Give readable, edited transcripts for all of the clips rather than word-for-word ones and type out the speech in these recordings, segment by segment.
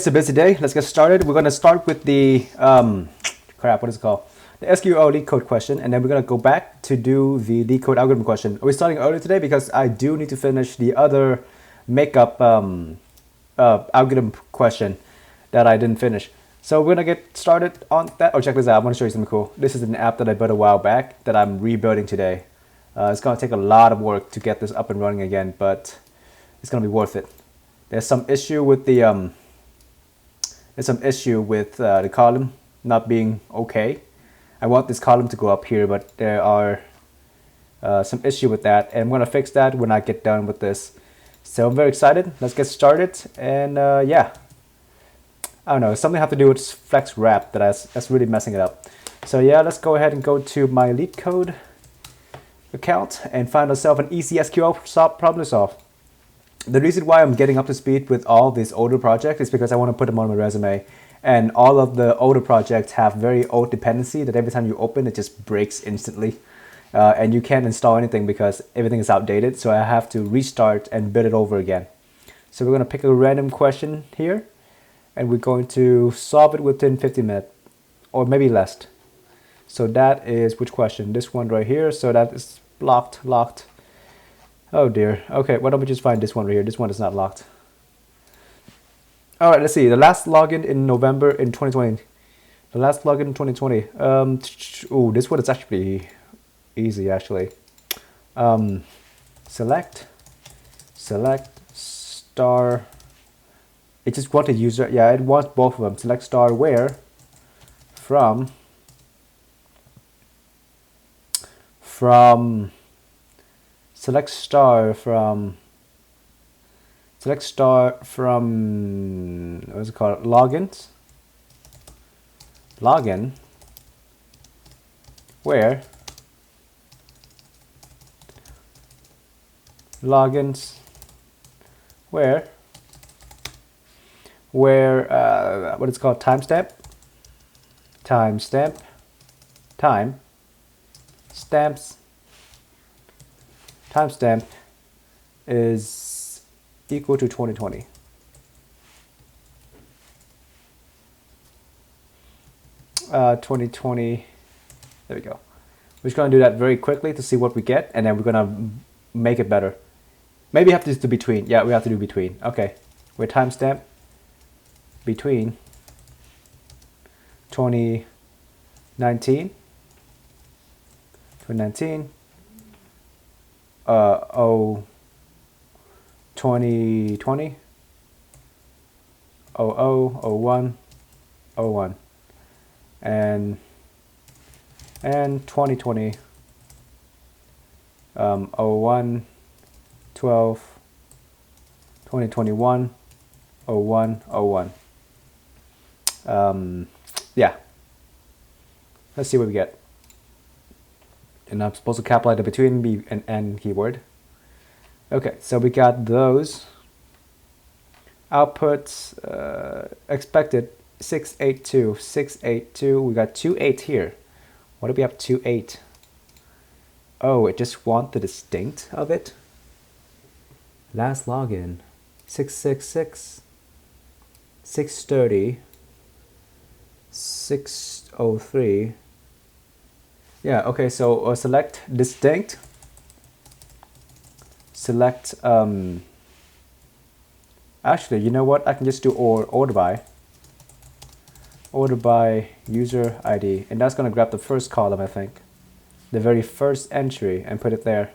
It's a busy day. Let's get started. We're going to start with the what is it called? The SQL lead code question, and then we're going to go back to do the lead code algorithm question. We're starting early today because I do need to finish the other makeup algorithm question that I didn't finish. So we're going to get started on that. Oh, check this out. I want to show you something cool. This is an app that I built a while back that I'm rebuilding today. It's going to take a lot of work to get this up and running again, but it's going to be worth it. There's some issue with the column not being okay. I want this column to go up here, but there are some issue with that, and I'm going to fix that when I get done with this. So I'm very excited. Let's get started. And yeah, I don't know, something have to do with flex wrap that's really messing it up. So yeah, let's go ahead and go to my lead code account and find ourselves an easy SQL problem to solve. The reason why I'm getting up to speed with all these older projects is because I want to put them on my resume. And all of the older projects have very old dependency that every time you open, it just breaks instantly. And you can't install anything because everything is outdated. So I have to restart and build it over again. So we're going to pick a random question here. And we're going to solve it within 15 minutes. Or maybe less. So that is which question? This one right here. So that is locked. Oh dear. Okay, why don't we just find this one right here? This one is not locked. All right, let's see. The last login in November in 2020. The last login in 2020. Oh, this one is actually easy, actually. Select star. It just wants a user. Yeah, it wants both of them. Select star where from select star from what's it called? Login where logins where what is it called? Timestamp timestamp is equal to 2020. There we go. We're just going to do that very quickly to see what we get, and then we're going to make it better. Maybe we have to do between. Yeah, we have to do between. Okay, we're timestamp between 2019 2020 01 and 2020 01 12 2021 01 yeah, let's see what we get. And I'm supposed to capitalize the between B and N keyword. Okay, so we got those. Outputs expected 682. We got 28 here. What do we have 28? Oh, it just wants the distinct of it. Last login 666 630 603. Yeah, okay, so select distinct. Select, actually, you know what? I can just do order by user ID. And that's going to grab the first column, I think. The very first entry and put it there.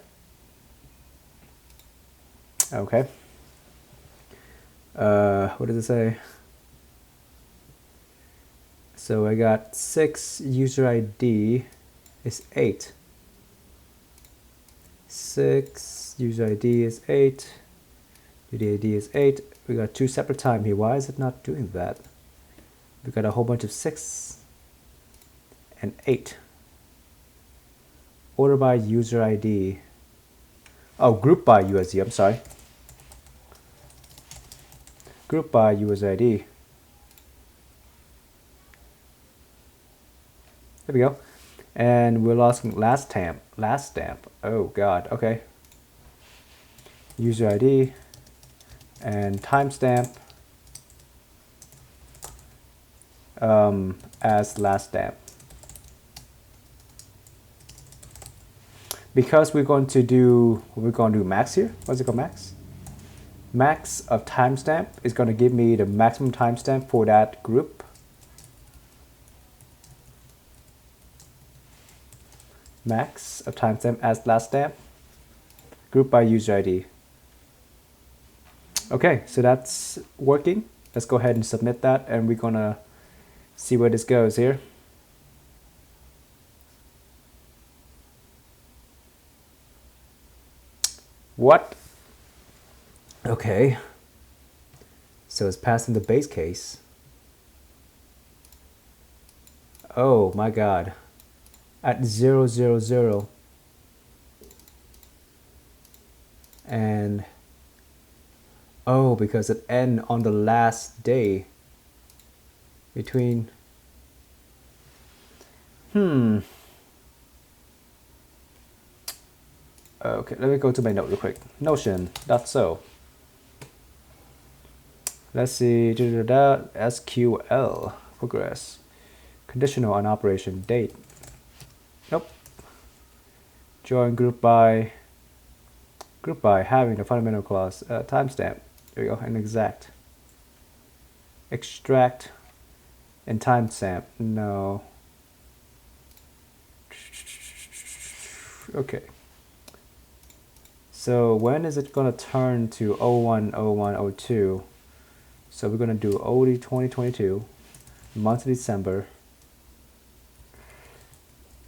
Okay. What does it say? So I got 6 user ID is 8. 6 user ID is 8. UDID is 8. We got 2 separate time here. Why is it not doing that? We got a whole bunch of 6 and 8. Order by user ID. Oh, group by USD. I'm sorry. Group by user ID. There we go. And we're asking last stamp. Oh God, okay. User ID and timestamp as last stamp. Because we're going to do max here. What's it called, max? Max of timestamp is going to give me the maximum timestamp for that group. Max of timestamp as last stamp. Group by user ID. Okay, so that's working. Let's go ahead and submit that, and we're gonna see where this goes here. What? Okay. So it's passing the base case. Oh my god. At 000. And oh, because it ends on the last day between. Okay, let me go to my note real quick. Notion, that's so. Let's see, SQL, progress, conditional on operation, date. Nope. Join group by having the fundamental clause, timestamp. There we go, and exact. Extract and timestamp, no. Okay. So when is it going to turn to 01/01/02? So we're going to do OD 2022, month of December.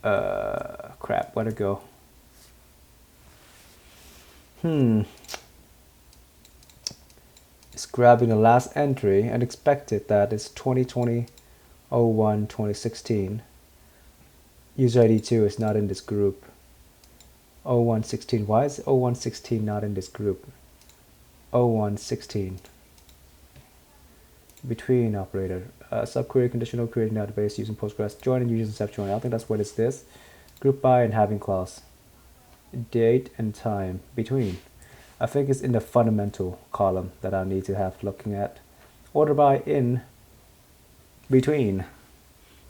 Crap, where'd it go? It's grabbing the last entry and expected that it's 2020/01/2016. User ID 2 is not in this group. 01/16. Why is 01/16 not in this group? 01/16. Between operator. Subquery conditional creating database using Postgres. Join and using self join. I think that's what it's this. Group by and having clause. Date and time. Between. I think it's in the fundamental column that I need to have looking at. Order by in. Between.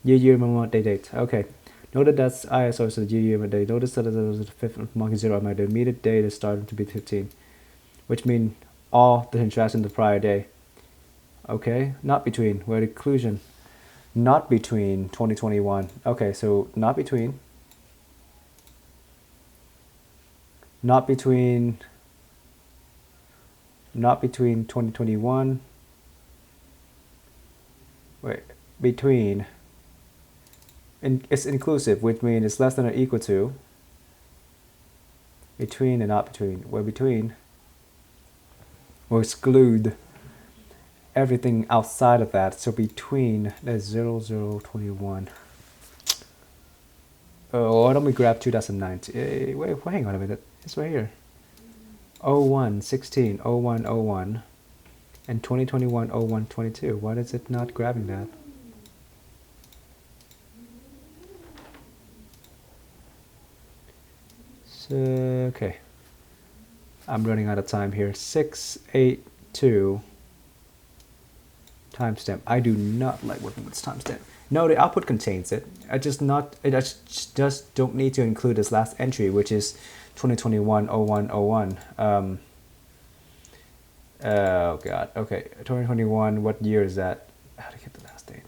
Year, month, date. Okay. Note that's ISO, so the year, day. Notice that it was the 5th of month 0. The immediate date is starting to be 15, which means all the interaction the prior day. Okay, not between. Where the inclusion, not between 2021. Okay, so not between. Not between 2021. Wait, between. It's inclusive, which means it's less than or equal to. Between and not between. Where between will exclude everything outside of that. So between the 0021. Oh, why don't we grab 2019? Wait, hang on a minute. It's right here. 01/16, 01/01, and 2021 01/22. Why is it not grabbing that? So, okay. I'm running out of time here. 682 timestamp. I do not like working with timestamp. No, the output contains it. I just don't need to include this last entry, which is 2021 01/01. Oh god. Okay, 2021. What year is that? How to get the last date?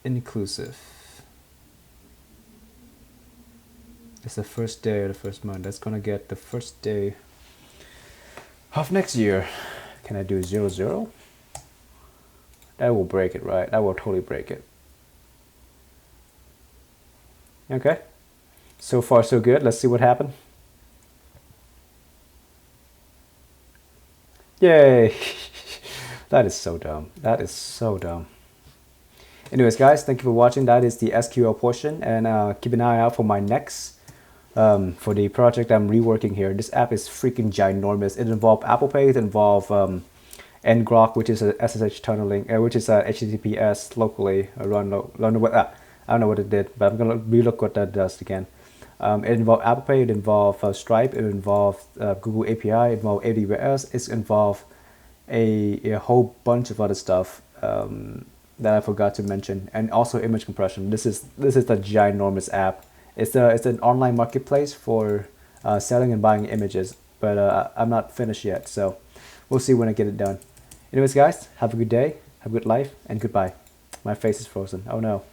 Inclusive. It's the first day of the first month. That's gonna get the first day of next year. Can I do 00? That will break it, right? That will totally break it. Okay. So far, so good. Let's see what happened. Yay! That is so dumb. That is so dumb. Anyways, guys, thank you for watching. That is the SQL portion, and keep an eye out for my next. For the project I'm reworking here. This app is freaking ginormous. It involves Apple Pay. It involves ngrok, which is a SSH tunneling, which is a HTTPS locally run. I don't know what it did, but I'm gonna relook what that does again. It involved Apple Pay, it involved Stripe, it involved Google API, it involved AWS, it's involved a whole bunch of other stuff that I forgot to mention, and also image compression. This is the ginormous app. It's an online marketplace for selling and buying images, but I'm not finished yet, so we'll see when I get it done. Anyways, guys, have a good day, have a good life, and goodbye. My face is frozen. Oh no.